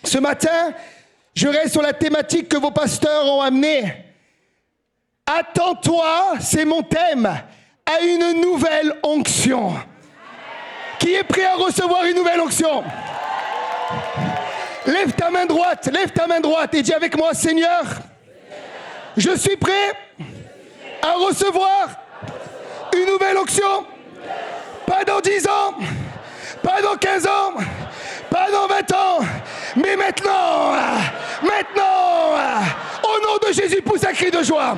Ce matin, je reste sur la thématique que vos pasteurs ont amenée. Attends-toi, c'est mon thème, à une nouvelle onction. Qui est prêt à recevoir une nouvelle onction? Lève ta main droite et dis avec moi, Seigneur, je suis prêt à recevoir une nouvelle onction. Pas dans 10 ans, pas dans 15 ans, pas dans 20 ans, mais maintenant, au nom de Jésus, pousse un cri de joie.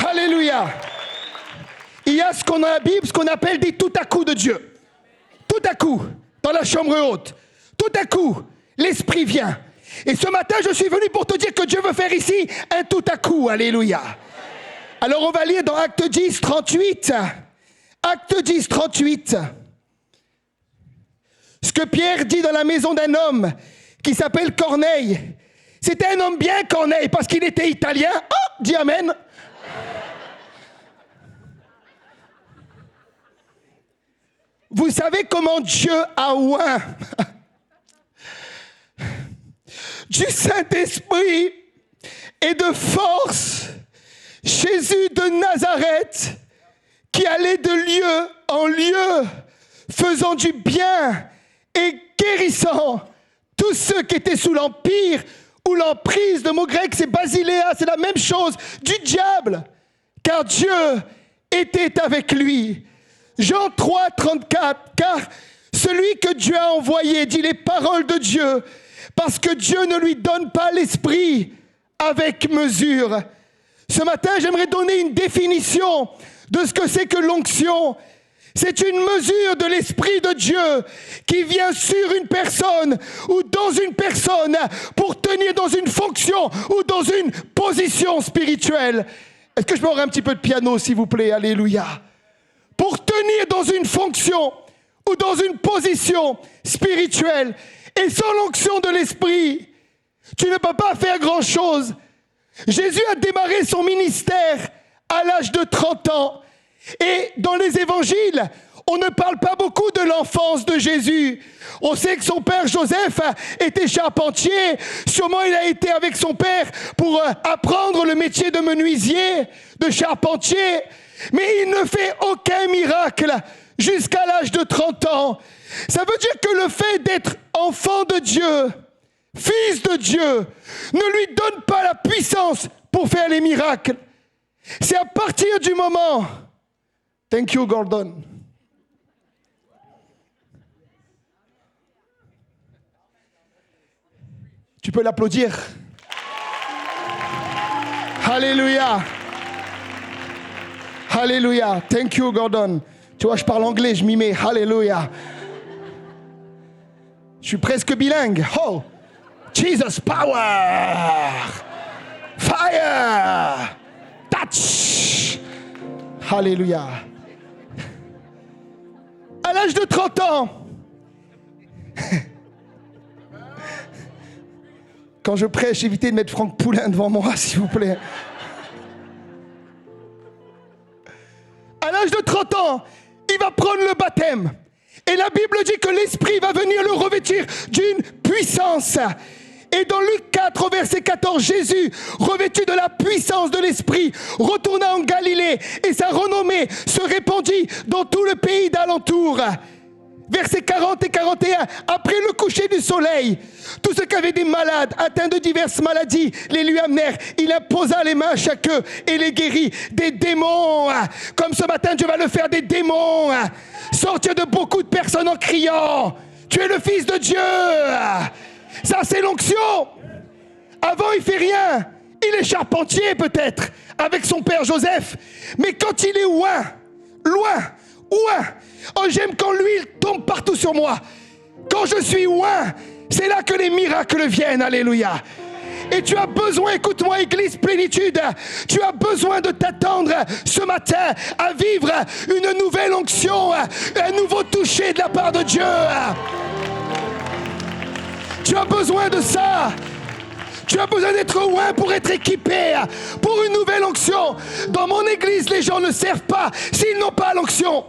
Alléluia. Il y a ce qu'on a dans la Bible, ce qu'on appelle des tout à coup de Dieu. Tout à coup, dans la chambre haute, tout à coup, l'Esprit vient. Et ce matin, je suis venu pour te dire que Dieu veut faire ici un tout à coup. Alléluia. Alors on va lire dans Acte 10, 38. Acte 10, 38. Ce que Pierre dit dans la maison d'un homme qui s'appelle Corneille. C'était un homme bien, Corneille, parce qu'il était italien. Oh, dis Amen. Vous savez comment Dieu a oint du Saint-Esprit et de force Jésus de Nazareth qui allait de lieu en lieu, faisant du bien et guérissant tous ceux qui étaient sous l'empire ou l'emprise. Le mot grec c'est basiléa, c'est la même chose, du diable, car Dieu était avec lui. Jean 3, 34, car celui que Dieu a envoyé dit les paroles de Dieu, parce que Dieu ne lui donne pas l'esprit avec mesure. Ce matin, j'aimerais donner une définition de ce que c'est que l'onction. C'est une mesure de l'Esprit de Dieu qui vient sur une personne ou dans une personne pour tenir dans une fonction ou dans une position spirituelle. Est-ce que je peux avoir un petit peu de piano, s'il vous plaît? Alléluia. Pour tenir dans une fonction ou dans une position spirituelle. Et sans l'onction de l'Esprit, tu ne peux pas faire grand-chose. Jésus a démarré son ministère à l'âge de 30 ans. Et dans les évangiles, on ne parle pas beaucoup de l'enfance de Jésus. On sait que son père Joseph était charpentier. Sûrement il a été avec son père pour apprendre le métier de menuisier, de charpentier. Mais il ne fait aucun miracle jusqu'à l'âge de 30 ans. Ça veut dire que le fait d'être enfant de Dieu, fils de Dieu, ne lui donne pas la puissance pour faire les miracles. C'est à partir du moment... Thank you, Gordon. Tu peux l'applaudir. Alléluia. Alléluia. Thank you, Gordon. Tu vois, je parle anglais, je m'y mets. Alléluia. Je suis presque bilingue. Oh, Jesus power. Fire. Touch. Alléluia. À l'âge de 30 ans, quand je prêche, évitez de mettre Franck Poulain devant moi, s'il vous plaît. À l'âge de 30 ans, il va prendre le baptême. Et la Bible dit que l'Esprit va venir le revêtir d'une puissance. Et dans Luc 4, au verset 14, Jésus, revêtu de la puissance de l'Esprit, retourna en Galilée et sa renommée se répandit dans tout le pays d'alentour. Versets 40 et 41, après le coucher du soleil, tous ceux qui avaient des malades atteints de diverses maladies les lui amenèrent. Il imposa les mains à chacun et les guérit. Des démons, comme ce matin Dieu va le faire, des démons, sortir de beaucoup de personnes en criant, tu es le Fils de Dieu. Ça c'est l'onction. Avant il fait rien, il est charpentier peut-être avec son père Joseph, mais quand il est loin, oh j'aime quand l'huile tombe partout sur moi. Quand je suis loin, c'est là que les miracles viennent. Alléluia. Et tu as besoin, écoute-moi Église Plénitude, tu as besoin de t'attendre ce matin à vivre une nouvelle onction, un nouveau toucher de la part de Dieu. Tu as besoin de ça. Tu as besoin d'être loin pour être équipé pour une nouvelle onction. Dans mon église, les gens ne servent pas s'ils n'ont pas l'onction.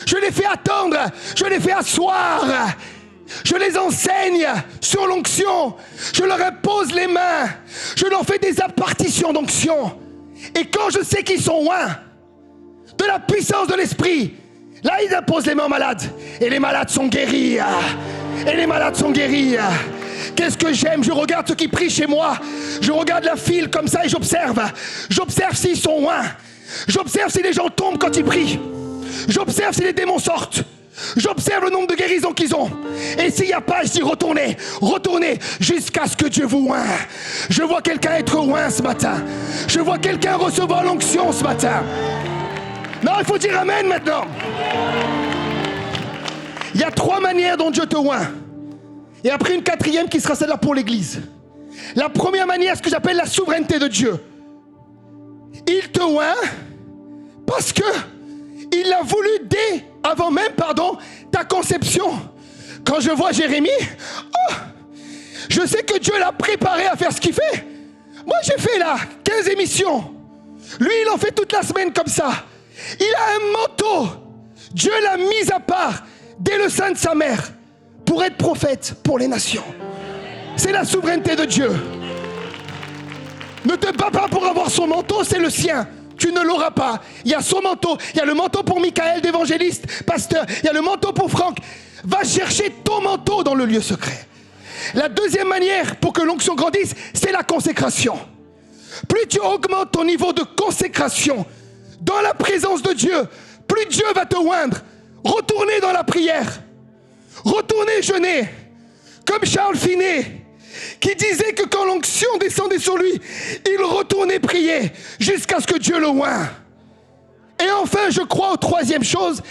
Je les fais attendre, je les fais asseoir. Je les enseigne sur l'onction. Je leur impose les mains. Je leur fais des impartitions d'onction. Et quand je sais qu'ils sont loin de la puissance de l'esprit, là ils imposent les mains aux malades. Et les malades sont guéris. Et les malades sont guéris. Qu'est-ce que j'aime? Je regarde ceux qui prient chez moi. Je regarde la file comme ça et j'observe. J'observe s'ils sont loin. J'observe si les gens tombent quand ils prient. J'observe si les démons sortent. J'observe le nombre de guérisons qu'ils ont. Et s'il n'y a pas, je dis retournez, retournez, jusqu'à ce que Dieu vous oint. Je vois quelqu'un être oint ce matin. Je vois quelqu'un recevoir l'onction ce matin. Non, il faut dire amen maintenant. Il y a 3 manières dont Dieu te oint. Et après une 4e qui sera celle-là pour l'Église. La première manière, ce que j'appelle la souveraineté de Dieu. Il te oint parce que il l'a voulu dès avant même, ta conception. Quand je vois Jérémie, je sais que Dieu l'a préparé à faire ce qu'il fait. Moi, j'ai fait là 15 émissions. Lui, il en fait toute la semaine comme ça. Il a un manteau. Dieu l'a mis à part dès le sein de sa mère pour être prophète pour les nations. C'est la souveraineté de Dieu. Ne te bats pas pour avoir son manteau, c'est le sien. Tu ne l'auras pas. Il y a son manteau. Il y a le manteau pour Michael d'évangéliste, pasteur. Il y a le manteau pour Franck. Va chercher ton manteau dans le lieu secret. La deuxième manière pour que l'onction grandisse, c'est la consécration. Plus tu augmentes ton niveau de consécration dans la présence de Dieu, plus Dieu va te oindre. Retournez dans la prière. Retournez jeûner. Comme Charles Finet, qui disait que quand l'onction descendait sur lui, il retournait prier jusqu'à ce que Dieu le oint. Et enfin, je crois à la troisième chose,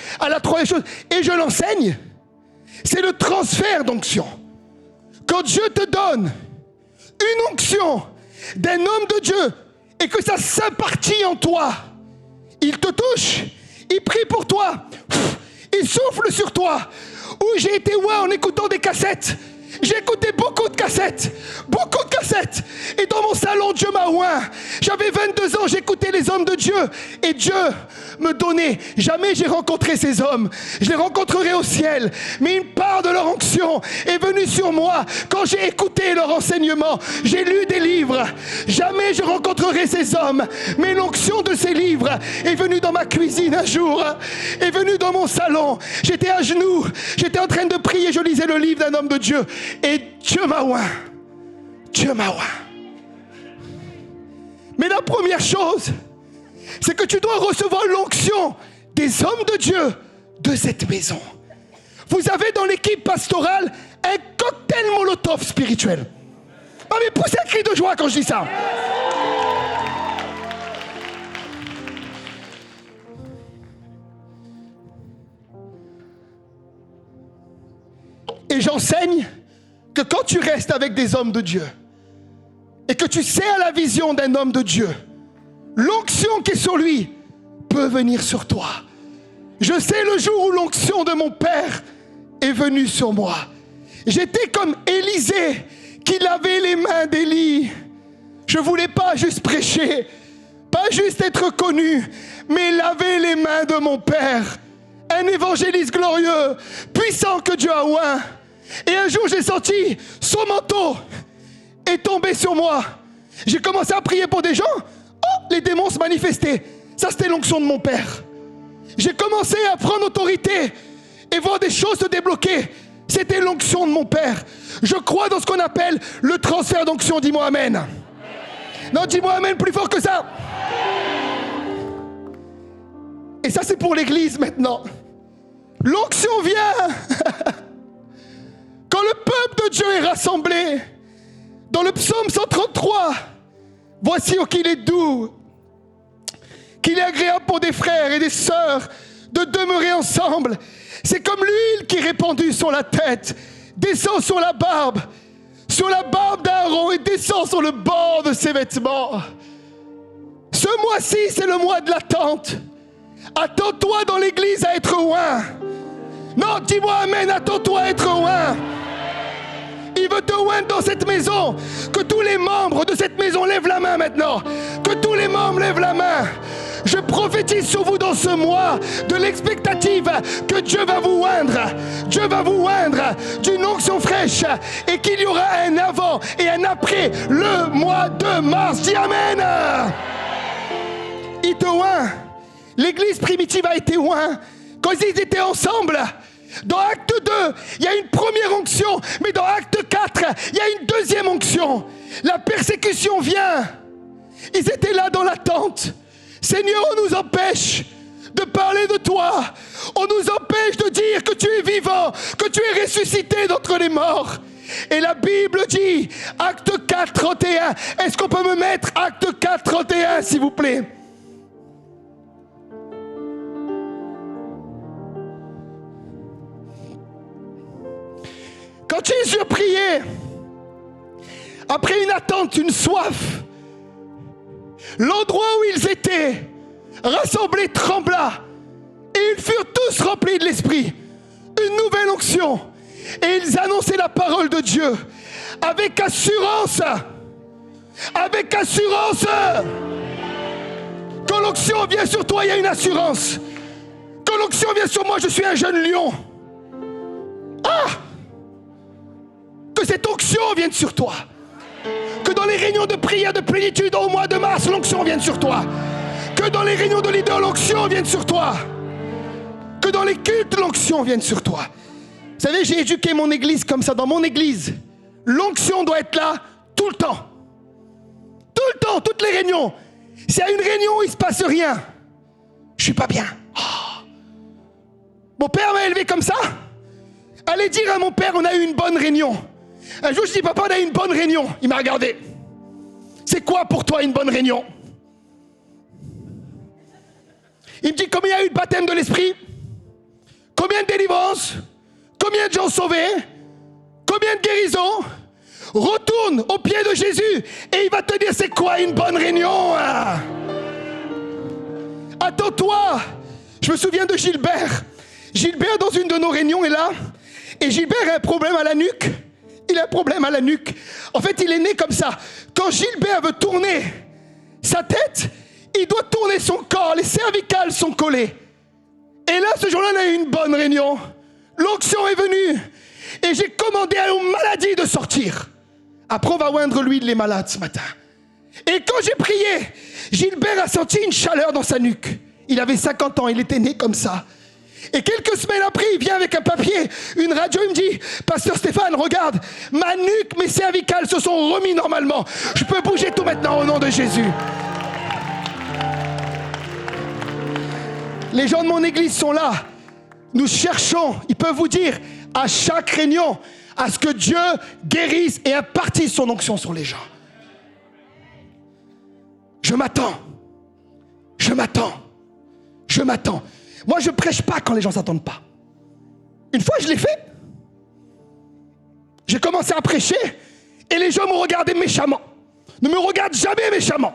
et je l'enseigne, c'est le transfert d'onction. Quand Dieu te donne une onction d'un homme de Dieu et que ça s'impartit en toi, il te touche, il prie pour toi, il souffle sur toi. Où j'ai été oint en écoutant des cassettes. J'ai écouté beaucoup de cassettes. Et dans mon salon, Dieu m'a oint. J'avais 22 ans, j'écoutais les hommes de Dieu. Et Dieu me donnait. Jamais j'ai rencontré ces hommes. Je les rencontrerai au ciel. Mais une part de leur onction est venue sur moi quand j'ai écouté leur enseignement. J'ai lu des livres. Jamais je rencontrerai ces hommes. Mais l'onction de ces livres est venue dans ma cuisine un jour. Est venue dans mon salon. J'étais à genoux. J'étais en train de prier. Je lisais le livre d'un homme de Dieu. Et Dieu m'a oint. Dieu m'a oint. Mais la première chose, c'est que tu dois recevoir l'onction des hommes de Dieu de cette maison. Vous avez dans l'équipe pastorale un cocktail Molotov spirituel. Ah mais poussez un cri de joie quand je dis ça. Et j'enseigne que quand tu restes avec des hommes de Dieu et que tu sais à la vision d'un homme de Dieu, l'onction qui est sur lui peut venir sur toi. Je sais le jour où l'onction de mon père est venue sur moi. J'étais comme Élisée qui lavait les mains d'Élie. Je ne voulais pas juste prêcher, pas juste être connu, mais laver les mains de mon père. Un évangéliste glorieux, puissant que Dieu a oint. Et un jour j'ai senti son manteau est tombé sur moi. J'ai commencé à prier pour des gens. Oh, les démons se manifestaient. Ça c'était l'onction de mon père. J'ai commencé à prendre autorité et voir des choses se débloquer. C'était l'onction de mon père. Je crois dans ce qu'on appelle le transfert d'onction. Dis-moi amen. Non, dis-moi amen plus fort que ça. Et ça c'est pour l'église maintenant. L'onction vient quand le peuple de Dieu est rassemblé. Dans le psaume 133, voici qu'il est doux, qu'il est agréable pour des frères et des sœurs de demeurer ensemble. C'est comme l'huile qui est répandue sur la tête, descend sur la barbe d'Aaron et descend sur le bord de ses vêtements. Ce mois-ci, c'est le mois de l'attente. Attends-toi dans l'église à être oint. Non, dis-moi amen, attends-toi à être oint. Il veut te oindre dans cette maison. Que tous les membres de cette maison lèvent la main maintenant. Que tous les membres lèvent la main. Je prophétise sur vous dans ce mois de l'expectative que Dieu va vous oindre. Dieu va vous oindre d'une onction fraîche et qu'il y aura un avant et un après le mois de mars. Dis Amen. Il te oint. L'église primitive a été oint quand ils étaient ensemble. Dans Acte 2, il y a une première onction, mais dans Acte 4, il y a une deuxième onction. La persécution vient. Ils étaient là dans l'attente. Seigneur, on nous empêche de parler de toi. On nous empêche de dire que tu es vivant, que tu es ressuscité d'entre les morts. Et la Bible dit, Acte 4, 31. Est-ce qu'on peut me mettre Acte 4, 31, s'il vous plaît? Quand Jésus priait, après une attente, une soif, l'endroit où ils étaient rassemblés trembla et ils furent tous remplis de l'Esprit. Une nouvelle onction. Et ils annonçaient la parole de Dieu avec assurance. Avec assurance. Quand l'onction vient sur toi, il y a une assurance. Quand l'onction vient sur moi, je suis un jeune lion. Ah! Que cette onction vienne sur toi. Que dans les réunions de prière, de plénitude au mois de mars, l'onction vienne sur toi. Que dans les réunions de leader, l'onction vienne sur toi. Que dans les cultes, l'onction vienne sur toi. Vous savez, j'ai éduqué mon église comme ça. Dans mon église, l'onction doit être là tout le temps. Tout le temps, toutes les réunions. S'il y a une réunion où il ne se passe rien, je ne suis pas bien. Oh. Mon père m'a élevé comme ça. Allez dire à mon père, on a eu une bonne réunion. Un jour, je dis, papa, on a eu une bonne réunion. Il m'a regardé. C'est quoi pour toi une bonne réunion? Il me dit, combien il y a eu de baptême de l'esprit? Combien de délivrances? Combien de gens sauvés? Combien de guérisons? Retourne au pied de Jésus et il va te dire, c'est quoi une bonne réunion? Attends-toi. Je me souviens de Gilbert. Gilbert, dans une de nos réunions, est là. Et Gilbert a un problème à la nuque. Il a un problème à la nuque. En fait, il est né comme ça. Quand Gilbert veut tourner sa tête, il doit tourner son corps. Les cervicales sont collées. Et là, ce jour-là, on a eu une bonne réunion. L'onction est venue. Et j'ai commandé aux maladies de sortir. Après, on va oindre l'huile les malades ce matin. Et quand j'ai prié, Gilbert a senti une chaleur dans sa nuque. Il avait 50 ans, il était né comme ça. Et quelques semaines après, il vient avec un papier, une radio, il me dit, Pasteur Stéphane, regarde, ma nuque, mes cervicales se sont remis normalement. Je peux bouger tout maintenant au nom de Jésus. Les gens de mon église sont là. Nous cherchons, ils peuvent vous dire, à chaque réunion, à ce que Dieu guérisse et impartisse son onction sur les gens. Je m'attends. Je m'attends. Je m'attends. Moi, je ne prêche pas quand les gens ne s'attendent pas. Une fois, je l'ai fait. J'ai commencé à prêcher et les gens me regardaient méchamment. Ne me regardent jamais méchamment.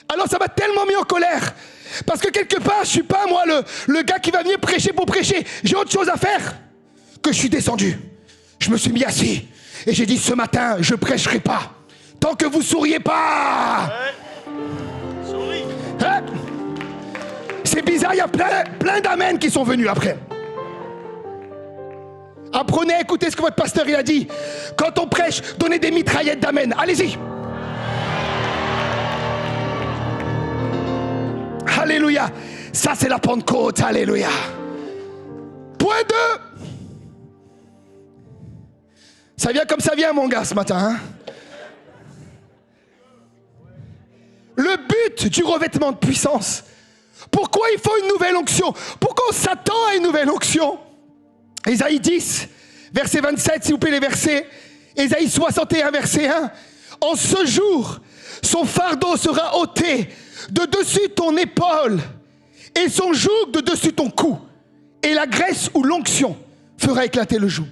Alors, ça m'a tellement mis en colère. Parce que quelque part, je ne suis pas, moi, le gars qui va venir prêcher pour prêcher. J'ai autre chose à faire. Que je suis descendu. Je me suis mis assis. Et j'ai dit, ce matin, je ne prêcherai pas. Tant que vous ne souriez pas. Ouais. Souris. Hein? C'est bizarre, il y a plein d'amen qui sont venus après. Apprenez à écouter ce que votre pasteur il a dit. Quand on prêche, donnez des mitraillettes d'amen. Allez-y. Alléluia. Ça, c'est la Pentecôte. Alléluia. Point 2. Ça vient comme ça vient, mon gars, ce matin. Hein? Le but du revêtement de puissance. Pourquoi il faut une nouvelle onction? Pourquoi on s'attend à une nouvelle onction? Ésaïe 10, verset 27, s'il vous plaît, les versets. Ésaïe 61, verset 1. En ce jour, son fardeau sera ôté de dessus ton épaule et son joug de dessus ton cou. Et la graisse ou l'onction fera éclater le joug.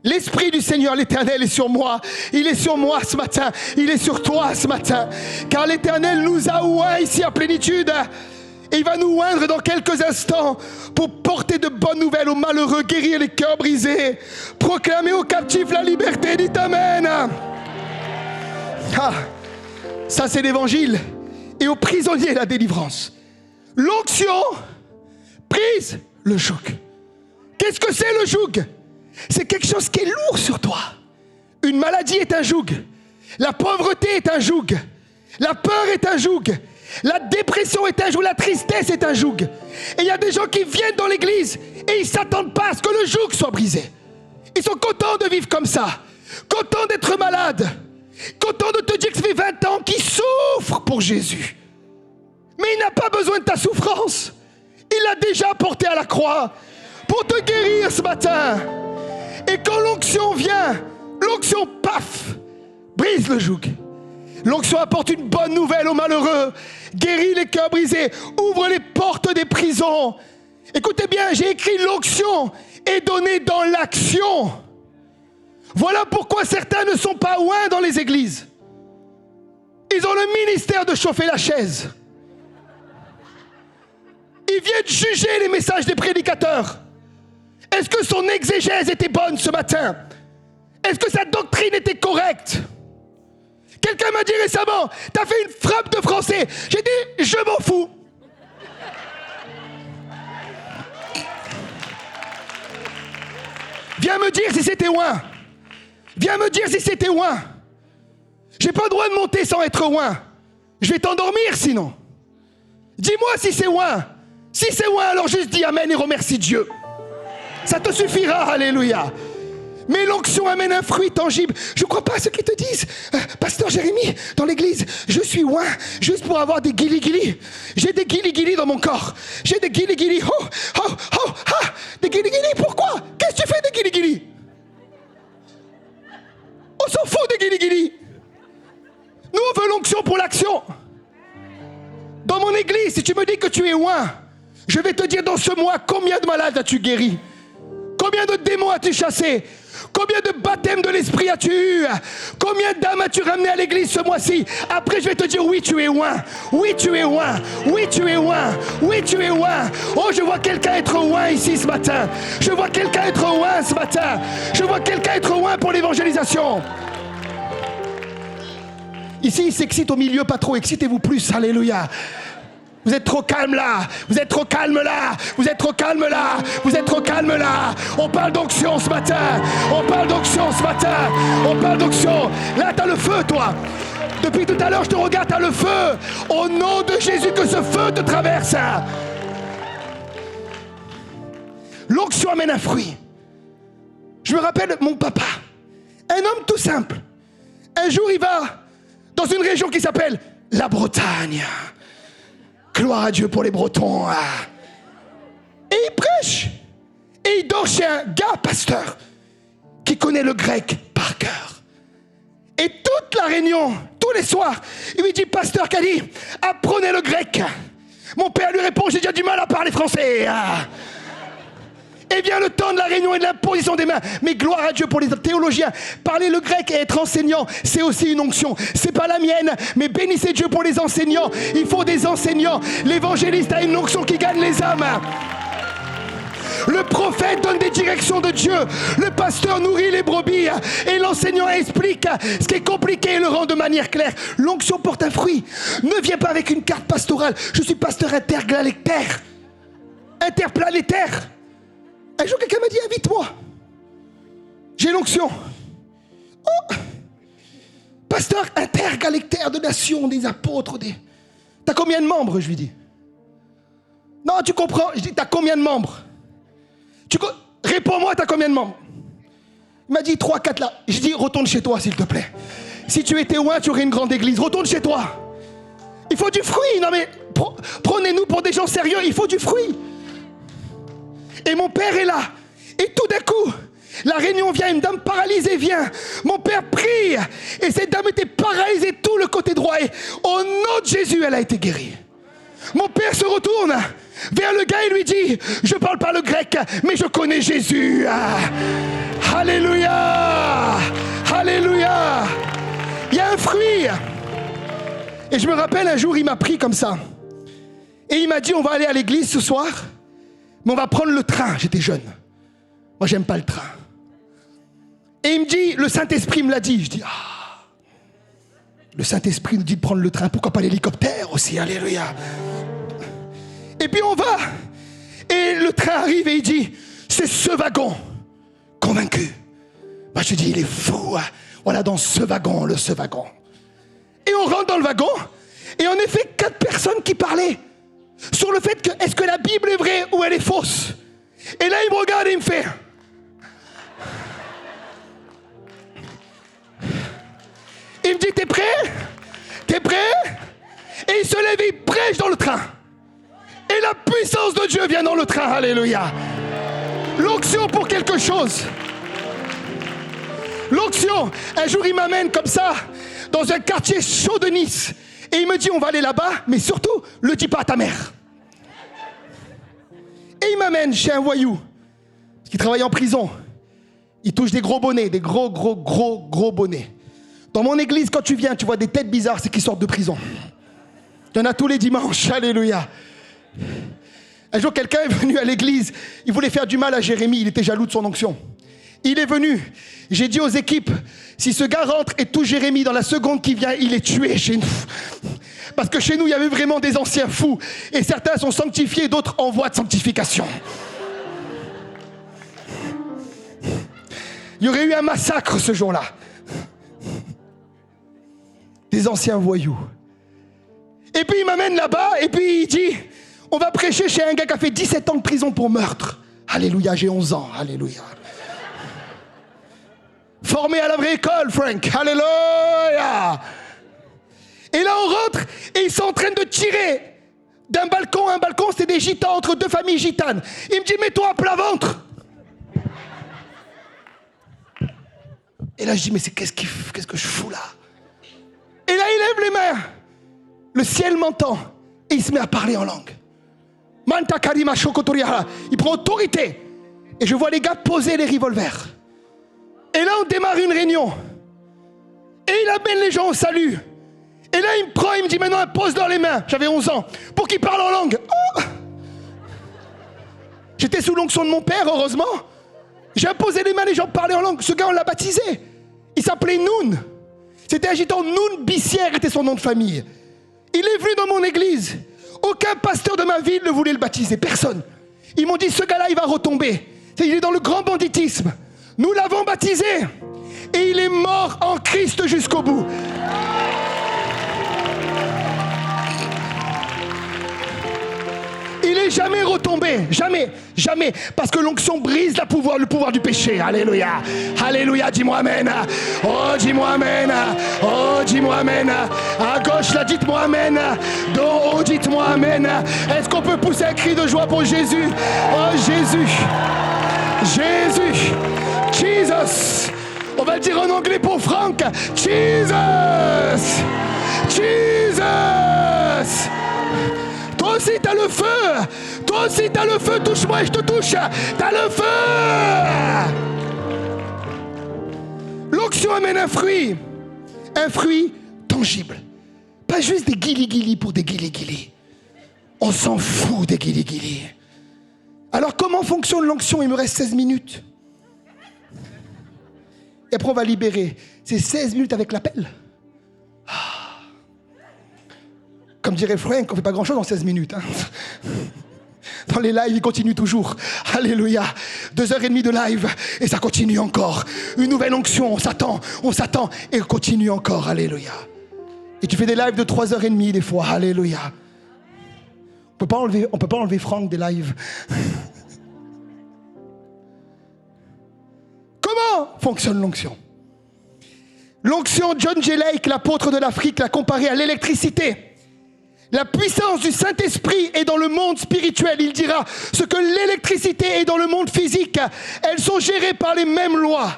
L'Esprit du Seigneur, l'Éternel, est sur moi. Il est sur moi ce matin. Il est sur toi ce matin. Car l'Éternel nous a oints ici à plénitude. Et il va nous oindre dans quelques instants pour porter de bonnes nouvelles aux malheureux, guérir les cœurs brisés, proclamer aux captifs la liberté. Dites Amen. Ah, ça c'est l'Évangile. et aux prisonniers la délivrance. L'onction brise le joug. Qu'est-ce que c'est le joug? C'est quelque chose qui est lourd sur toi. Une maladie est un joug. La pauvreté est un joug. La peur est un joug. La dépression est un joug. La tristesse est un joug. Et il y a des gens qui viennent dans l'église et ils ne s'attendent pas à ce que le joug soit brisé. Ils sont contents de vivre comme ça. Contents d'être malades. Contents de te dire que ça fait 20 ans qu'ils souffrent pour Jésus. Mais il n'a pas besoin de ta souffrance. Il l'a déjà porté à la croix pour te guérir ce matin. Et quand l'onction vient, l'onction, paf, brise le joug. L'onction apporte une bonne nouvelle aux malheureux, guérit les cœurs brisés, ouvre les portes des prisons. Écoutez bien, j'ai écrit l'onction est donnée dans l'action. Voilà pourquoi certains ne sont pas oints dans les églises. Ils ont le ministère de chauffer la chaise. Ils viennent juger les messages des prédicateurs. Est-ce que son exégèse était bonne ce matin? Est-ce que sa doctrine était correcte? Quelqu'un m'a dit récemment, t'as fait une frappe de français. J'ai dit, je m'en fous. Viens me dire si c'était oint. Viens me dire si c'était oint. J'ai pas le droit de monter sans être oint. Je vais t'endormir sinon. Dis-moi si c'est oint. Si c'est oint, alors juste dis amen et remercie Dieu. Ça te suffira, alléluia. Mais l'onction amène un fruit tangible. Je ne crois pas à ceux qui te disent, Pasteur Jérémie, dans l'église, je suis oint juste pour avoir des guili-guili. J'ai des guili-guili dans mon corps. J'ai des guili-guili. Oh, oh, oh, ah, des guili-guili, pourquoi? Qu'est-ce que tu fais des guili-guili? On s'en fout des guili-guili. Nous, on veut l'onction pour l'action. Dans mon église, si tu me dis que tu es oint, je vais te dire dans ce mois, combien de malades as-tu guéri? Combien de démons as-tu chassé? Combien de baptêmes de l'esprit as-tu eu? Combien d'âmes as-tu ramené à l'église ce mois-ci? Après, je vais te dire, oui, tu es oint. Oui, tu es oint. Oui, tu es oint. Oui, tu es oint. Oh, je vois quelqu'un être oint ici ce matin. Je vois quelqu'un être oint ce matin. Je vois quelqu'un être oint pour l'évangélisation. Ici, il s'excite au milieu, pas trop. Excitez-vous plus. Alléluia. Vous êtes trop calme là, vous êtes trop calme là, vous êtes trop calme là, vous êtes trop calme là. On parle d'onction ce matin, on parle d'onction ce matin, on parle d'onction. Là, t'as le feu, toi. Depuis tout à l'heure, je te regarde, t'as le feu. Au nom de Jésus, que ce feu te traverse. L'onction amène un fruit. Je me rappelle mon papa, un homme tout simple. Un jour, il va dans une région qui s'appelle la Bretagne. Gloire à Dieu pour les Bretons. Et il prêche. Et il dort chez un gars, pasteur, qui connaît le grec par cœur. Et toute la réunion, tous les soirs, il lui dit, pasteur Kadi, apprenez le grec. Mon père lui répond, j'ai déjà du mal à parler français. Et vient le temps de la réunion et de l'imposition des mains. Mais gloire à Dieu pour les théologiens. Parler le grec et être enseignant, c'est aussi une onction. C'est pas la mienne, mais bénissez Dieu pour les enseignants. Il faut des enseignants. L'évangéliste a une onction qui gagne les âmes. Le prophète donne des directions de Dieu. Le pasteur nourrit les brebis. Et l'enseignant explique ce qui est compliqué et le rend de manière claire. L'onction porte un fruit. Ne viens pas avec une carte pastorale. Je suis pasteur interplanétaire. Interplanétaire. Un jour, quelqu'un m'a dit, invite-moi. J'ai l'onction. Oh, pasteur intergalactaire de nations, des apôtres, des... T'as combien de membres, je lui dis. Non, tu comprends. Je dis, t'as combien de membres? Réponds-moi, t'as combien de membres? Il m'a dit 3, 4 là. Je dis, retourne chez toi, s'il te plaît. Si tu étais loin, tu aurais une grande église. Retourne chez toi. Il faut du fruit. Non mais, prenez-nous pour des gens sérieux. Il faut du fruit. Et mon père est là. Et tout d'un coup, la réunion vient, une dame paralysée vient. Mon père prie. Et cette dame était paralysée tout le côté droit. Et au nom de Jésus, elle a été guérie. Mon père se retourne vers le gars et lui dit, je ne parle pas le grec, mais je connais Jésus. Alléluia. Alléluia. Il y a un fruit. Et je me rappelle, un jour, il m'a pris comme ça. Et il m'a dit, on va aller à l'église ce soir. Mais on va prendre le train. J'étais jeune. Moi, j'aime pas le train. Et il me dit, le Saint-Esprit me l'a dit. Je dis, Le Saint-Esprit nous dit de prendre le train, pourquoi pas l'hélicoptère aussi, alléluia. Et puis on va, et le train arrive et il dit, c'est ce wagon, convaincu. Moi je dis, il est fou, hein. Voilà dans ce wagon, ce wagon. Et on rentre dans le wagon, et en effet, 4 personnes qui parlaient sur le fait que, est-ce que la Bible est vraie ou elle est fausse? Et là il me regarde et il me fait... Il me dit, t'es prêt? T'es prêt? Et il se lève et il prêche dans le train. Et la puissance de Dieu vient dans le train, alléluia. L'onction pour quelque chose. L'onction. Un jour, il m'amène comme ça, dans un quartier chaud de Nice. Et il me dit, on va aller là-bas, mais surtout, le dis pas à ta mère. Et il m'amène chez un voyou, qui travaille en prison. Il touche des gros bonnets, des gros bonnets. Dans mon église, quand tu viens, tu vois des têtes bizarres, c'est qu'ils sortent de prison. Il y en a tous les dimanches, alléluia. Un jour, quelqu'un est venu à l'église, il voulait faire du mal à Jérémie, il était jaloux de son onction. Il est venu, j'ai dit aux équipes, si ce gars rentre et touche Jérémie dans la seconde qui vient, il est tué chez nous. Parce que chez nous, il y avait vraiment des anciens fous. Et certains sont sanctifiés, d'autres en voie de sanctification. Il y aurait eu un massacre ce jour-là. Des anciens voyous. Et puis il m'amène là-bas et puis il dit, on va prêcher chez un gars qui a fait 17 ans de prison pour meurtre. Alléluia, j'ai 11 ans, alléluia. Formé à la vraie école, Frank, alléluia. Et là on rentre et ils sont en train de tirer d'un balcon à un balcon, c'est des gitans entre 2 familles gitanes. Il me dit, mets-toi à plat ventre. Et là je dis, mais qu'est-ce que je fous là? Et là, il lève les mains. Le ciel m'entend. Et il se met à parler en langue. Il prend autorité. Et je vois les gars poser les revolvers. Et là, on démarre une réunion. Et il amène les gens au salut. Et là, il me prend, il me dit, maintenant, pose dans les mains. J'avais 11 ans. Pour qu'il parle en langue. Oh, j'étais sous l'onction de mon père, heureusement. J'ai imposé les mains, les gens parlaient en langue. Ce gars, on l'a baptisé. Il s'appelait Noun. C'était un gitan, Noun Bissière était son nom de famille. Il est venu dans mon église. Aucun pasteur de ma ville ne voulait le baptiser, personne. Ils m'ont dit, ce gars-là, il va retomber. Il est dans le grand banditisme. Nous l'avons baptisé. Et il est mort en Christ jusqu'au bout. Il n'est jamais retombé, jamais, jamais. Parce que l'onction brise le pouvoir du péché. Alléluia, alléluia, dis-moi amen. Oh, dis-moi amen. Oh, dis-moi amen. À gauche, là, dites-moi amen. D'en haut, dites-moi amen. Est-ce qu'on peut pousser un cri de joie pour Jésus? Oh, Jésus, Jésus, Jesus. On va le dire en anglais pour Franck. Jesus, Jesus. Toi aussi t'as le feu. Toi aussi t'as le feu. Touche-moi et je te touche. T'as le feu. L'onction amène un fruit. Un fruit tangible. Pas juste des guili-guili pour des guili-guili. On s'en fout des guili-guili. Alors comment fonctionne l'onction? Il me reste 16 minutes. Et après on va libérer. C'est 16 minutes avec l'appel. Comme dirait Frank, on ne fait pas grand-chose en 16 minutes. Hein. Dans les lives, il continue toujours. Alléluia. 2h30 de live, et ça continue encore. Une nouvelle onction, on s'attend, et on continue encore. Alléluia. Et tu fais des lives de 3h30 des fois. Alléluia. On peut pas enlever Franck des lives. Comment fonctionne l'onction? L'onction, John J. Lake, l'apôtre de l'Afrique, l'a comparée à l'électricité. La puissance du Saint-Esprit est dans le monde spirituel. Il dira ce que l'électricité est dans le monde physique. Elles sont gérées par les mêmes lois.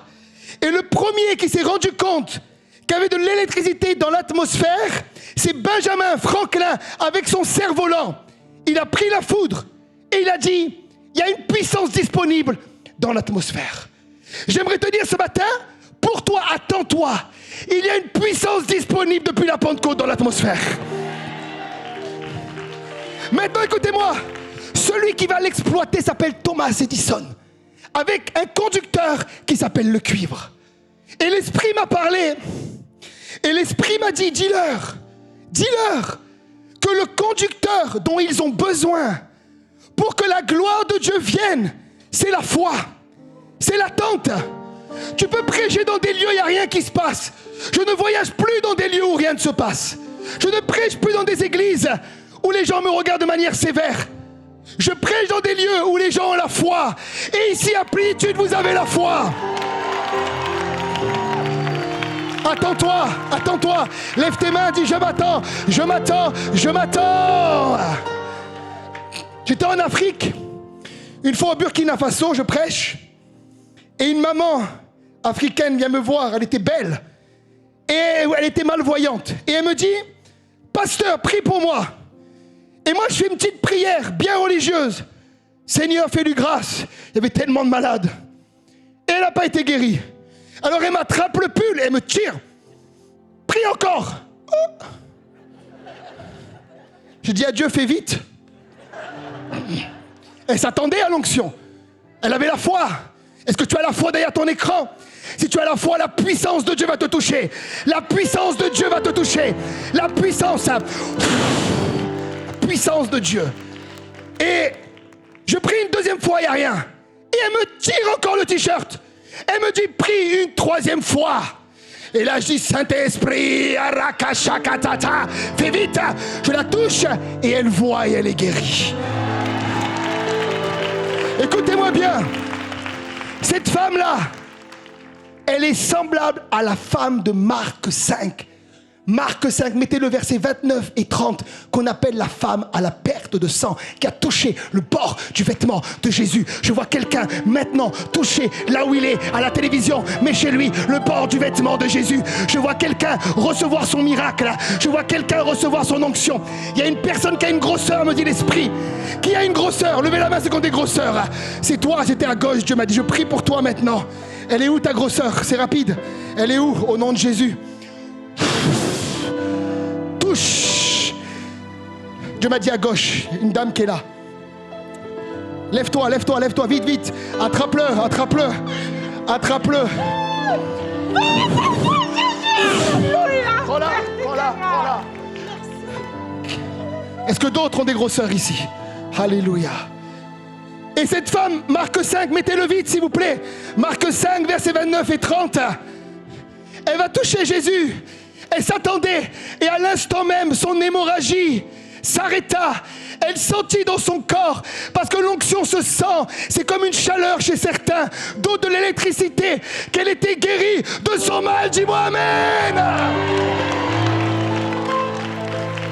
Et le premier qui s'est rendu compte qu'il y avait de l'électricité dans l'atmosphère, c'est Benjamin Franklin avec son cerf-volant. Il a pris la foudre et il a dit, il y a une puissance disponible dans l'atmosphère. J'aimerais te dire ce matin, pour toi, attends-toi. Il y a une puissance disponible depuis la Pentecôte dans l'atmosphère. Maintenant, écoutez-moi, celui qui va l'exploiter s'appelle Thomas Edison, avec un conducteur qui s'appelle le cuivre. Et l'Esprit m'a parlé Et l'Esprit m'a dit, dis-leur que le conducteur dont ils ont besoin pour que la gloire de Dieu vienne, c'est la foi, c'est l'attente. Tu peux prêcher dans des lieux où il n'y a rien qui se passe. Je ne voyage plus dans des lieux où rien ne se passe. Je ne prêche plus dans des églises où les gens me regardent de manière sévère. Je prêche dans des lieux où les gens ont la foi. Et ici à Plénitude, vous avez la foi. Attends-toi. Lève tes mains, dis je m'attends. J'étais en Afrique. Une fois au Burkina Faso, je prêche. Et une maman africaine vient me voir. Elle était belle. Et elle était malvoyante. Et elle me dit, pasteur, prie pour moi. Et moi, je fais une petite prière bien religieuse. Seigneur, fais-lui grâce. Il y avait tellement de malades. Et elle n'a pas été guérie. Alors elle m'attrape le pull et elle me tire. Prie encore. Oh. Je dis à Dieu, fais vite. Elle s'attendait à l'onction. Elle avait la foi. Est-ce que tu as la foi derrière ton écran? Si tu as la foi, la puissance de Dieu va te toucher. La puissance de Dieu va te toucher. La puissance de Dieu. Et je prie une deuxième fois, il n'y a rien. Et elle me tire encore le t-shirt. Elle me dit, prie une troisième fois. Et là, je dis, Saint-Esprit, Arakashakatata, fais vite. Je la touche et elle voit et elle est guérie. Écoutez-moi bien. Cette femme-là, elle est semblable à la femme de Marc 5. Marc 5, mettez le verset 29 et 30, qu'on appelle la femme à la perte de sang, qui a touché le bord du vêtement de Jésus. Je vois quelqu'un maintenant toucher là où il est, à la télévision, mais chez lui, le bord du vêtement de Jésus. Je vois quelqu'un recevoir son miracle. Je vois quelqu'un recevoir son onction. Il y a une personne qui a une grosseur, me dit l'Esprit. Qui a une grosseur? Levez la main, c'est qu'on des grosseurs. C'est toi, j'étais à gauche, Dieu m'a dit, je prie pour toi maintenant. Elle est où ta grosseur? C'est rapide. Elle est où? Au nom de Jésus. Touche. Dieu m'a dit à gauche, une dame qui est là. Lève-toi, vite. Attrape-le. Voilà. Est-ce que d'autres ont des grosseurs ici? Alléluia. Et cette femme, Marc 5, mettez-le vite s'il vous plaît. Marc 5, versets 29 et 30. Elle va toucher Jésus. Elle s'attendait et à l'instant même, son hémorragie s'arrêta. Elle sentit dans son corps, parce que l'onction se sent, c'est comme une chaleur chez certains, d'eau de l'électricité, qu'elle était guérie de son mal. Dis-moi Amen.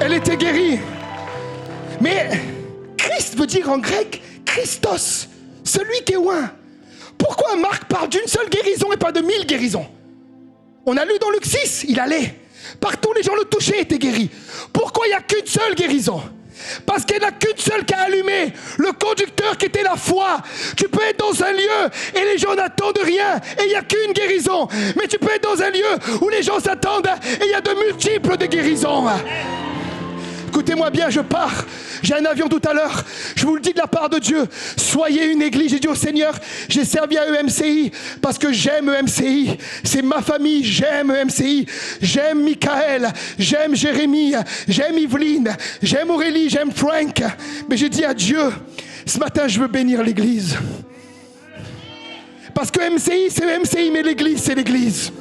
Elle était guérie. Mais Christ veut dire en grec Christos, celui qui est loin. Pourquoi Marc parle d'une seule guérison et pas de 1000 guérisons? On a lu dans Luc 6, il allait. Partout les gens le touchaient et étaient guéris. Pourquoi il n'y a qu'une seule guérison? Parce qu'il n'y en a qu'une seule qui a allumé le conducteur qui était la foi. Tu peux être dans un lieu et les gens n'attendent rien et il n'y a qu'une guérison. Mais tu peux être dans un lieu où les gens s'attendent et il y a de multiples de guérisons. Écoutez-moi bien, je pars. J'ai un avion tout à l'heure. Je vous le dis de la part de Dieu. Soyez une église. J'ai dit au Seigneur, j'ai servi à EMCI parce que j'aime EMCI. C'est ma famille. J'aime EMCI. J'aime Michael. J'aime Jérémie. J'aime Yveline. J'aime Aurélie. J'aime Frank. Mais j'ai dit à Dieu, ce matin, je veux bénir l'église. Parce que MCI, c'est MCI, mais l'église, c'est l'église.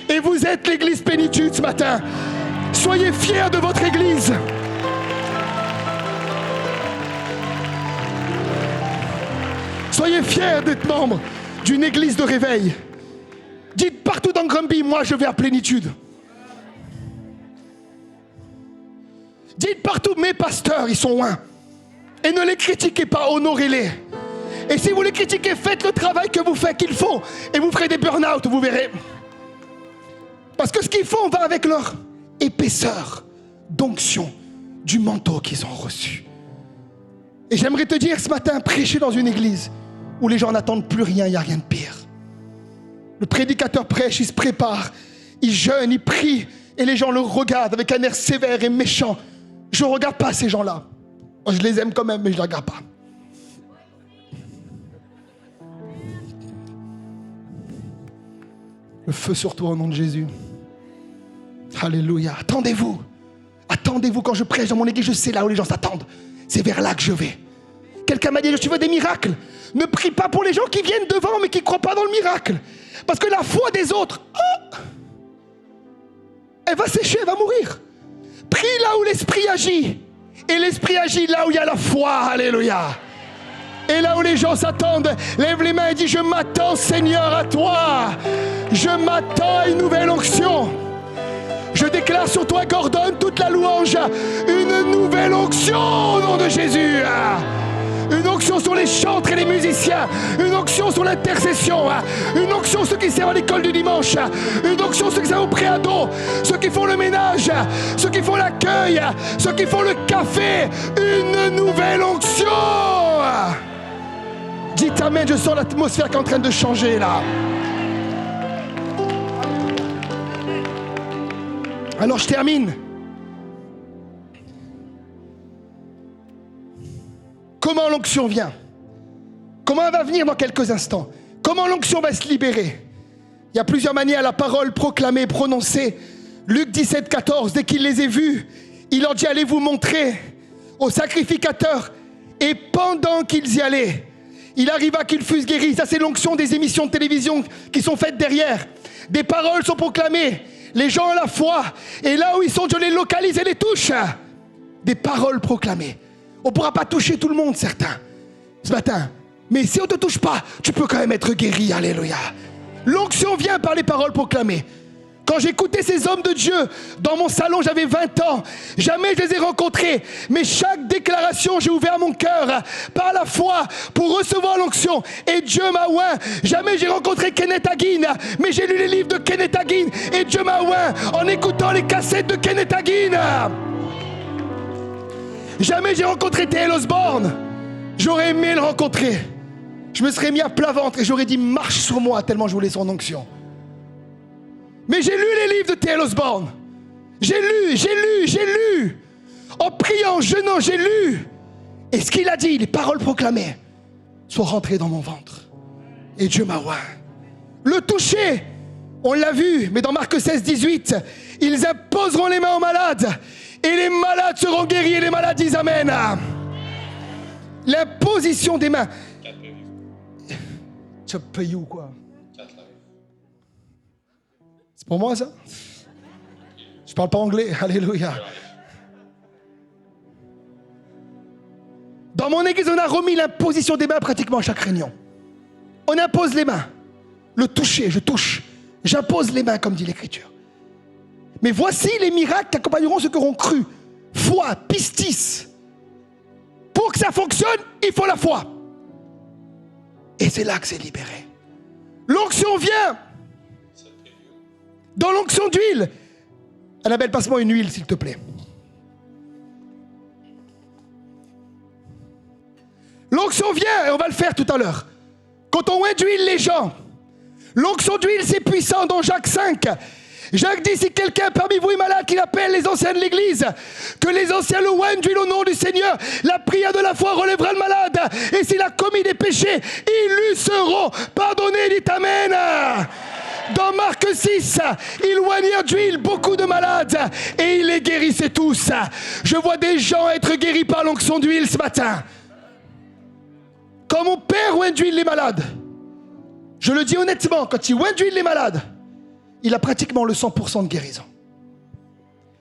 Et vous êtes l'église Plénitude ce matin. Soyez fiers de votre église. Soyez fiers d'être membre d'une église de réveil. Dites partout dans Granby, moi je vais à Plénitude. Dites partout, mes pasteurs, ils sont loin. Et ne les critiquez pas, honorez-les. Et si vous les critiquez, faites le travail que vous faites qu'il faut. Et vous ferez des burn-out, vous verrez. Parce que ce qu'ils font va avec leur épaisseur d'onction du manteau qu'ils ont reçu. Et j'aimerais te dire ce matin, prêcher dans une église où les gens n'attendent plus rien, il n'y a rien de pire. Le prédicateur prêche, il se prépare, il jeûne, il prie, et les gens le regardent avec un air sévère et méchant. Je ne regarde pas ces gens-là. Je les aime quand même, mais je ne les regarde pas. Le feu sur toi au nom de Jésus. Alléluia. Attendez-vous. Attendez-vous quand je prêche dans mon église, je sais là où les gens s'attendent. C'est vers là que je vais. Quelqu'un m'a dit, tu veux des miracles? Ne prie pas pour les gens qui viennent devant mais qui ne croient pas dans le miracle. Parce que la foi des autres, elle va sécher, elle va mourir. Prie là où l'Esprit agit. Et l'Esprit agit là où il y a la foi. Alléluia. Et là où les gens s'attendent, lève les mains et dis, je m'attends Seigneur à toi. Je m'attends à une nouvelle onction. Je déclare sur toi, Gordon, toute la louange, une nouvelle onction au nom de Jésus. Une onction sur les chantres et les musiciens. Une onction sur l'intercession. Une onction sur ceux qui servent à l'école du dimanche. Une onction sur ceux qui servent au préado. Ceux qui font le ménage. Ceux qui font l'accueil. Ceux qui font le café. Une nouvelle onction. Dites amen, je sens l'atmosphère qui est en train de changer là. Alors je termine. Comment l'onction vient? Comment elle va venir dans quelques instants? Comment l'onction va se libérer? Il y a plusieurs manières, la parole proclamée, prononcée. Luc 17, 14, dès qu'il les a vus, il leur dit, allez vous montrer au sacrificateur. Et pendant qu'ils y allaient, il arriva qu'ils fussent guéris. Ça c'est l'onction des émissions de télévision qui sont faites derrière. Des paroles sont proclamées. Les gens ont la foi. Et là où ils sont, je les localise et les touche. Des paroles proclamées. On ne pourra pas toucher tout le monde, certains, ce matin. Mais si on ne te touche pas, tu peux quand même être guéri. Alléluia. L'onction vient par les paroles proclamées. Quand j'écoutais ces hommes de Dieu, dans mon salon, j'avais 20 ans. Jamais je les ai rencontrés. Mais chaque déclaration, j'ai ouvert mon cœur par la foi pour recevoir l'onction. Et Dieu m'a oint. Jamais j'ai rencontré Kenneth Hagin. Mais j'ai lu les livres de Kenneth Hagin. Et Dieu m'a oint en écoutant les cassettes de Kenneth Hagin. Jamais j'ai rencontré T.L. Osborne. J'aurais aimé le rencontrer. Je me serais mis à plat ventre et j'aurais dit marche sur moi tellement je voulais son onction. Mais j'ai lu les livres de T.L. Osborne. J'ai lu. En priant, jeûnant, j'ai lu. Et ce qu'il a dit, les paroles proclamées, sont rentrées dans mon ventre. Et Dieu m'a oint. Le toucher, on l'a vu, mais dans Marc 16, 18, ils imposeront les mains aux malades. Et les malades seront guéris et les malades disent Amen. L'imposition des mains. Tu payes où quoi? C'est pour moi ça? Je parle pas anglais. Alléluia. Dans mon église, on a remis l'imposition des mains pratiquement à chaque réunion. On impose les mains. Le toucher, je touche. J'impose les mains comme dit l'Écriture. Mais voici les miracles qui accompagneront ceux qui auront cru. Foi, pistis. Pour que ça fonctionne, il faut la foi. Et c'est là que c'est libéré. L'onction vient. Dans l'onction d'huile. Annabelle, passe-moi une huile, s'il te plaît. L'onction vient, et on va le faire tout à l'heure. Quand on oint d'huile les gens, l'onction d'huile, c'est puissant dans Jacques 5. Jacques dit, si quelqu'un parmi vous est malade, qu'il appelle les anciens de l'église, que les anciens le oignent d'huile au nom du Seigneur, la prière de la foi relèvera le malade, et s'il a commis des péchés, ils lui seront pardonnés, dit Amen. Dans Marc 6, ils oignèrent d'huile beaucoup de malades, et ils les guérissaient tous. Je vois des gens être guéris par l'onction d'huile ce matin. Quand mon père oint d'huile les malades, je le dis honnêtement, quand il oint d'huile les malades, il a pratiquement le 100% de guérison.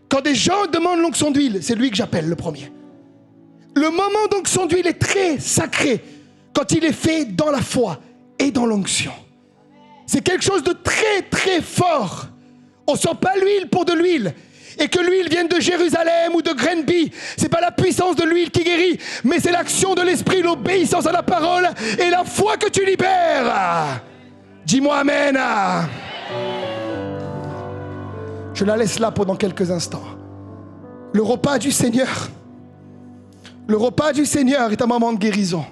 Quand des gens demandent l'onction d'huile, c'est lui que j'appelle le premier. Le moment d'onction d'huile est très sacré quand il est fait dans la foi et dans l'onction. C'est quelque chose de très très fort. On ne sent pas l'huile pour de l'huile. Et que l'huile vienne de Jérusalem ou de Grenby, c'est pas la puissance de l'huile qui guérit, mais c'est l'action de l'esprit, l'obéissance à la parole et la foi que tu libères. Dis-moi Amen. Je la laisse là pendant quelques instants. Le repas du Seigneur. Le repas du Seigneur est un moment de guérison.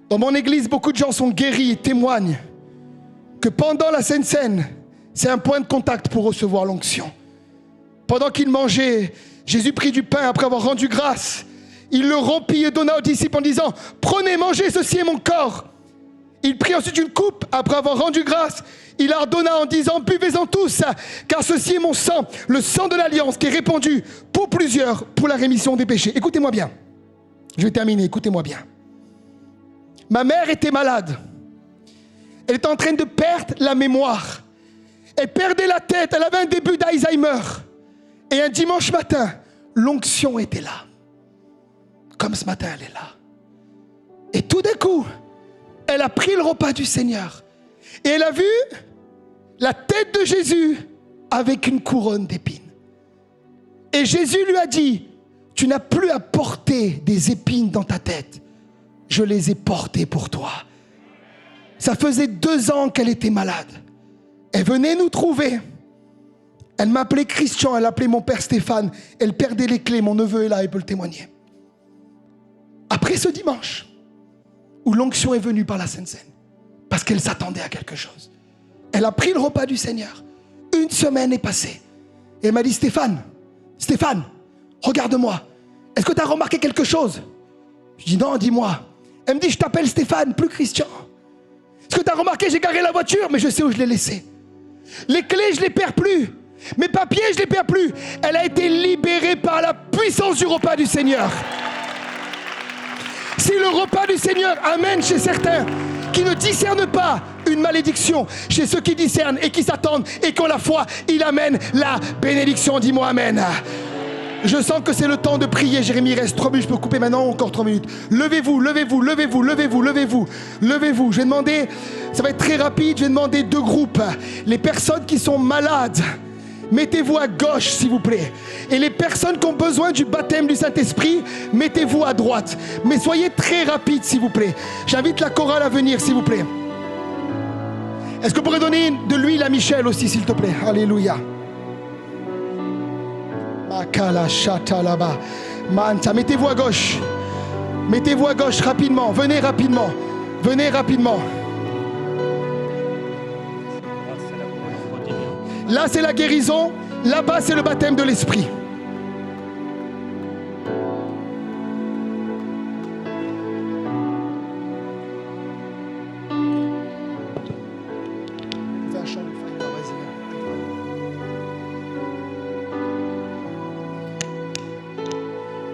Dans mon église, beaucoup de gens sont guéris et témoignent que pendant la Sainte Seine, c'est un point de contact pour recevoir l'onction. Pendant qu'ils mangeaient, Jésus prit du pain après avoir rendu grâce. Il le rompit et donna aux disciples en disant « Prenez, mangez, ceci est mon corps ». Il prit ensuite une coupe, après avoir rendu grâce. Il ordonna en disant, buvez-en tous, car ceci est mon sang, le sang de l'alliance qui est répandu pour plusieurs, pour la rémission des péchés. Écoutez-moi bien. Je vais terminer, écoutez-moi bien. Ma mère était malade. Elle était en train de perdre la mémoire. Elle perdait la tête, elle avait un début d'Alzheimer. Et un dimanche matin, l'onction était là. Comme ce matin, elle est là. Et tout d'un coup, elle a pris le repas du Seigneur. Et elle a vu la tête de Jésus avec une couronne d'épines. Et Jésus lui a dit, tu n'as plus à porter des épines dans ta tête. Je les ai portées pour toi. Ça faisait 2 ans qu'elle était malade. Elle venait nous trouver. Elle m'appelait Christian, elle appelait mon père Stéphane. Elle perdait les clés, mon neveu est là, il peut le témoigner. Après ce dimanche, où l'onction est venue par la Sainte Seine, parce qu'elle s'attendait à quelque chose. Elle a pris le repas du Seigneur. 1 semaine est passée. Et elle m'a dit, Stéphane, regarde-moi. Est-ce que tu as remarqué quelque chose? Je dis, non, dis-moi. Elle me dit, je t'appelle Stéphane, plus Christian. Est-ce que tu as remarqué, j'ai garé la voiture, mais je sais où je l'ai laissée. Les clés, je ne les perds plus. Mes papiers, je ne les perds plus. Elle a été libérée par la puissance du repas du Seigneur. Si le repas du Seigneur amène chez certains qui ne discernent pas une malédiction, chez ceux qui discernent et qui s'attendent et qui ont la foi, il amène la bénédiction. Dis-moi amen. Je sens que c'est le temps de prier. Jérémie, il reste 3 minutes. Je peux couper maintenant, encore 3 minutes. Levez-vous, levez-vous, levez-vous, levez-vous, levez-vous, levez-vous. Je vais demander, ça va être très rapide, je vais demander 2 groupes. Les personnes qui sont malades, mettez-vous à gauche, s'il vous plaît. Et les personnes qui ont besoin du baptême du Saint-Esprit, mettez-vous à droite. Mais soyez très rapides, s'il vous plaît. J'invite la chorale à venir, s'il vous plaît. Est-ce que vous pourrez donner de l'huile à Michel aussi, s'il te plaît? Alléluia. Makala chata là-bas. Manta, mettez-vous à gauche. Mettez-vous à gauche rapidement. Venez rapidement. Venez rapidement. Là, c'est la guérison. Là-bas, c'est le baptême de l'Esprit.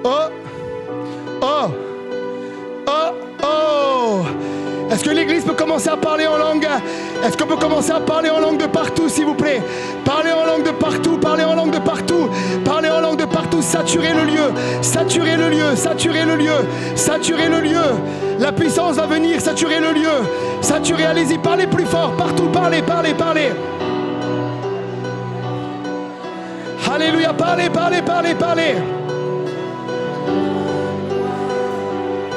Oh! Oh! Oh! Oh! Est-ce que l'église peut commencer à parler en langue? Est-ce qu'on peut commencer à parler en langue de partout, s'il vous plaît? Parlez en langue de partout, parlez en langue de partout, parlez en langue de partout, saturez le lieu, saturez le lieu, saturez le lieu, saturez le lieu. La puissance va venir, saturez le lieu, saturez, allez-y, parlez plus fort, partout, parlez, parlez, parlez. Alléluia, parlez, parlez, parlez, parlez.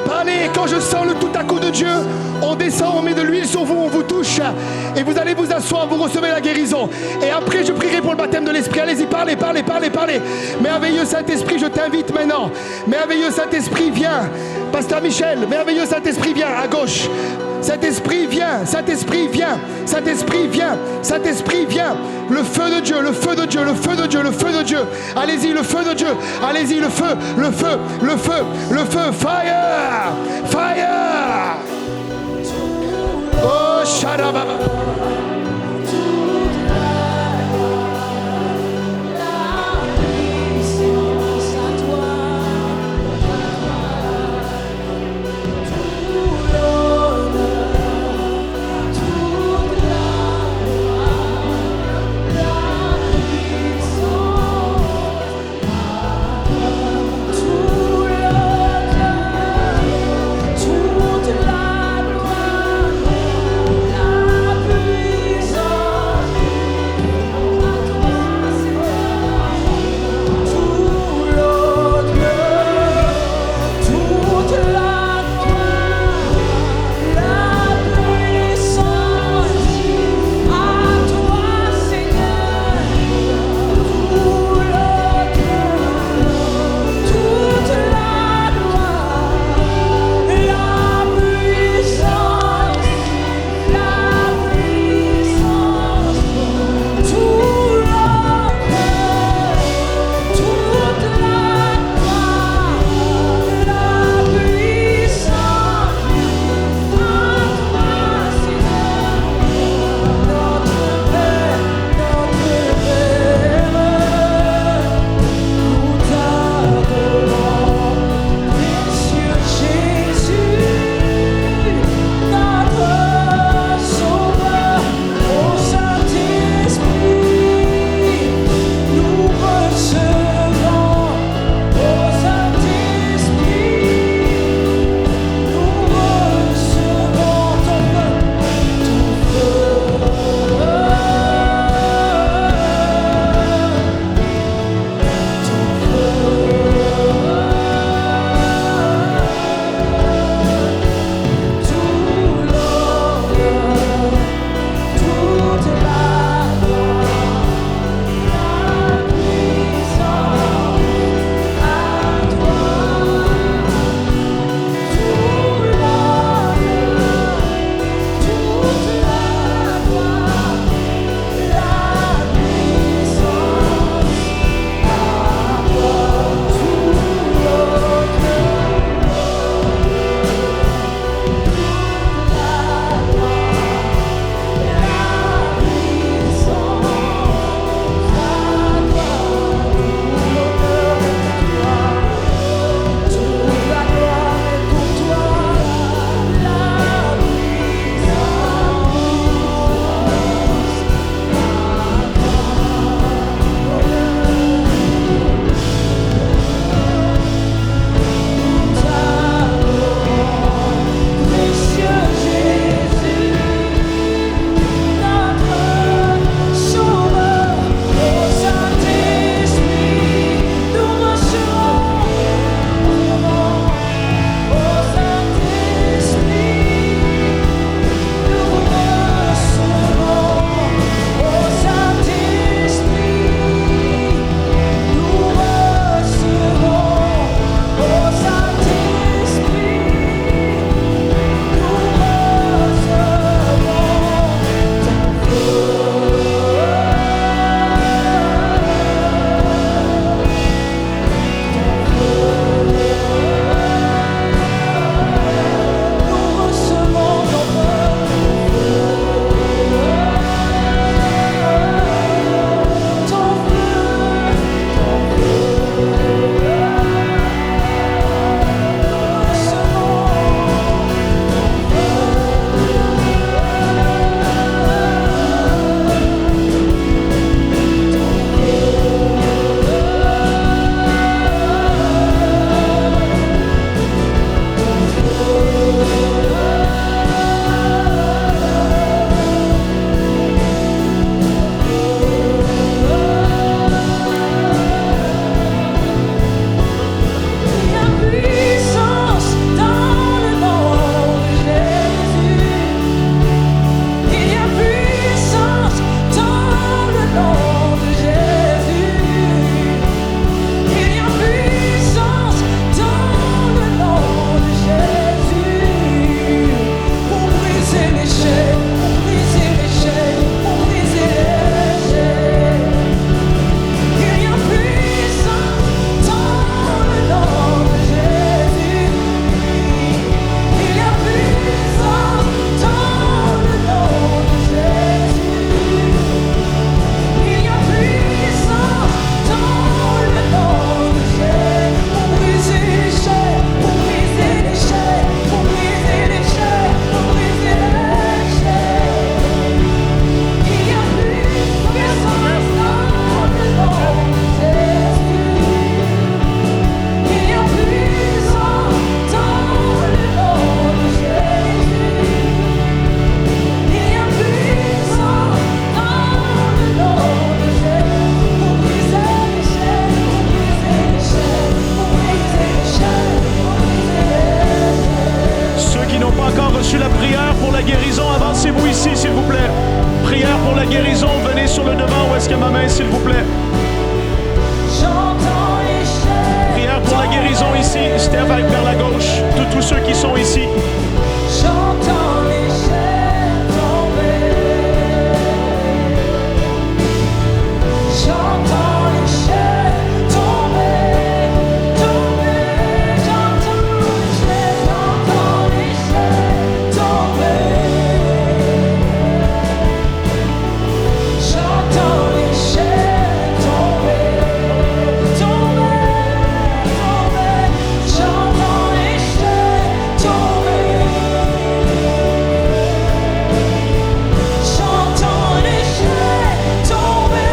Parlez, quand je sens le tout à coup de Dieu, on descend, on met de l'huile sur vous, on vous touche et vous allez vous asseoir, vous recevez la guérison. Et après je prierai pour le baptême de l'Esprit. Allez-y, parlez, parlez, parlez, parlez. Merveilleux Saint-Esprit, je t'invite maintenant. Merveilleux Saint-Esprit, viens. Pasteur Michel, merveilleux Saint-Esprit, viens à gauche. Saint-Esprit, viens. Saint-Esprit, viens. Saint-Esprit, viens. Saint-Esprit, viens. Le feu de Dieu, le feu de Dieu, le feu de Dieu, le feu de Dieu. Allez-y, le feu de Dieu. Allez-y, le feu, le feu, le feu, le feu. Fire! Fire! Oh, Sharababa. la guérison, venez sur le devant. Où est-ce que ma main, s'il vous plaît? Prière pour la guérison ici. Steph avec vers la gauche. Tous ceux qui sont ici. J'entends les chaînes tomber. J'entends les chaînes tomber, tomber. J'entends les chaînes tomber. J'entends les chaînes tomber, tomber, tomber. J'entends les chaînes tomber. J'entends les chaînes tomber.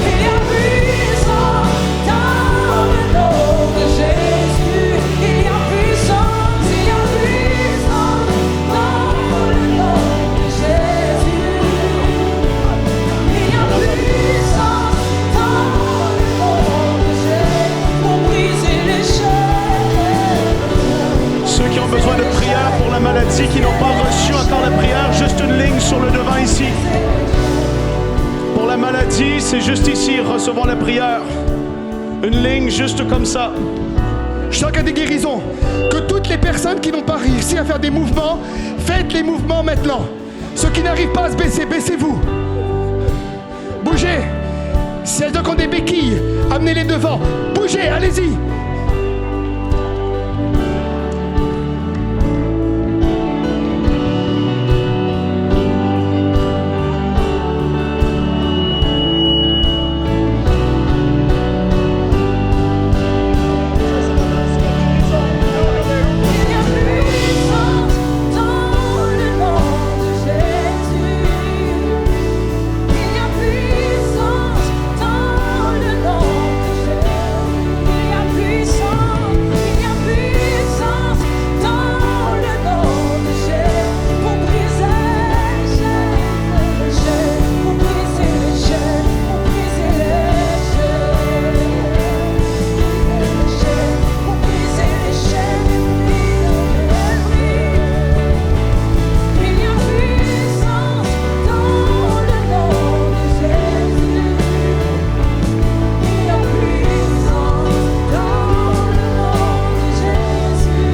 Il y a puissance dans le nom de Jésus. Il y a puissance dans le nom de Jésus. Il y a puissance dans le nom de Jésus pour briser les chaînes. Ceux qui ont besoin de prière pour la maladie, qui n'ont pas reçu encore la prière, juste une ligne sur le devant ici. Pour la maladie, c'est juste ici, recevoir la prière. Une ligne juste comme ça. Chacun des guérisons. Que toutes les personnes qui n'ont pas réussi à faire des mouvements, faites les mouvements maintenant. Ceux qui n'arrivent pas à se baisser, baissez-vous. Bougez. Si elles ont des béquilles, amenez-les devant. Bougez, allez-y. Il y a puissance dans le nom de Jésus. Il y a puissance dans le nom de Jésus. Il y a puissance dans le nom de Jésus pour briser les chaînes, pour briser les chaînes, pour briser les chaînes, pour briser les chaînes. Il y a puissance dans le nom de Jésus. Il y a puissance dans le nom de Jésus.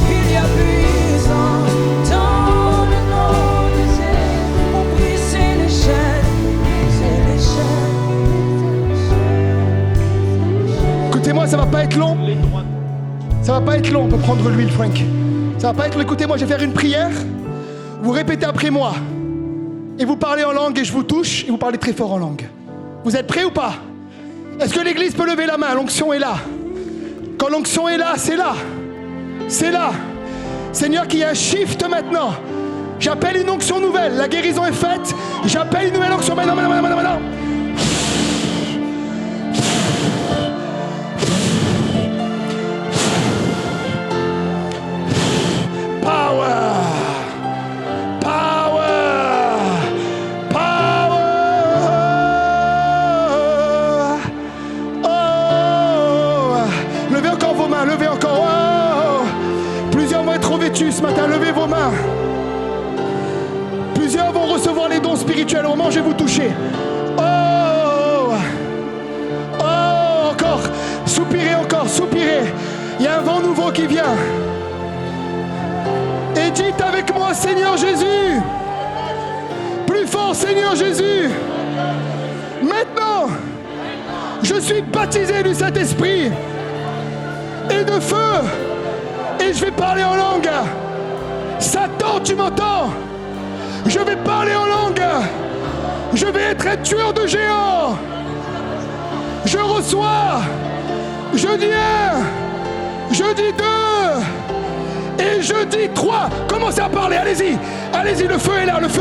Il y a puissance dans le nom de Jésus pour briser les chaînes, briser les chaînes. Écoutez-moi, ça va pas être long. Ça va pas être long. On peut prendre l'huile, Frank. Ça va pas être long. Écoutez-moi, je vais faire une prière. Vous répétez après moi. Et vous parlez en langue et je vous touche. Et vous parlez très fort en langue. Vous êtes prêts ou pas? Est-ce que l'église peut lever la main? L'onction est là. Quand l'onction est là, c'est là. C'est là. Seigneur, qu'il y ait un shift maintenant. J'appelle une onction nouvelle. La guérison est faite. J'appelle une nouvelle onction. Maintenant, maintenant, maintenant, maintenant. Power! Power! Power! Oh! Levez encore vos mains, levez encore. Oh! Plusieurs vont être revêtus ce matin, levez vos mains. Plusieurs vont recevoir les dons spirituels au moment où je vais vous toucher. Oh! Oh! Encore! Soupirez encore, soupirez. Il y a un vent nouveau qui vient. Et dites avec moi, Seigneur Jésus. Plus fort, Seigneur Jésus. Maintenant, je suis baptisé du Saint-Esprit et de feu. Et je vais parler en langue. Satan, tu m'entends? Je vais parler en langue. Je vais être un tueur de géants. Je reçois. Je dis 1. Je dis 2. Et je dis 3. Commencez à parler, allez-y. Allez-y, le feu est là, le feu.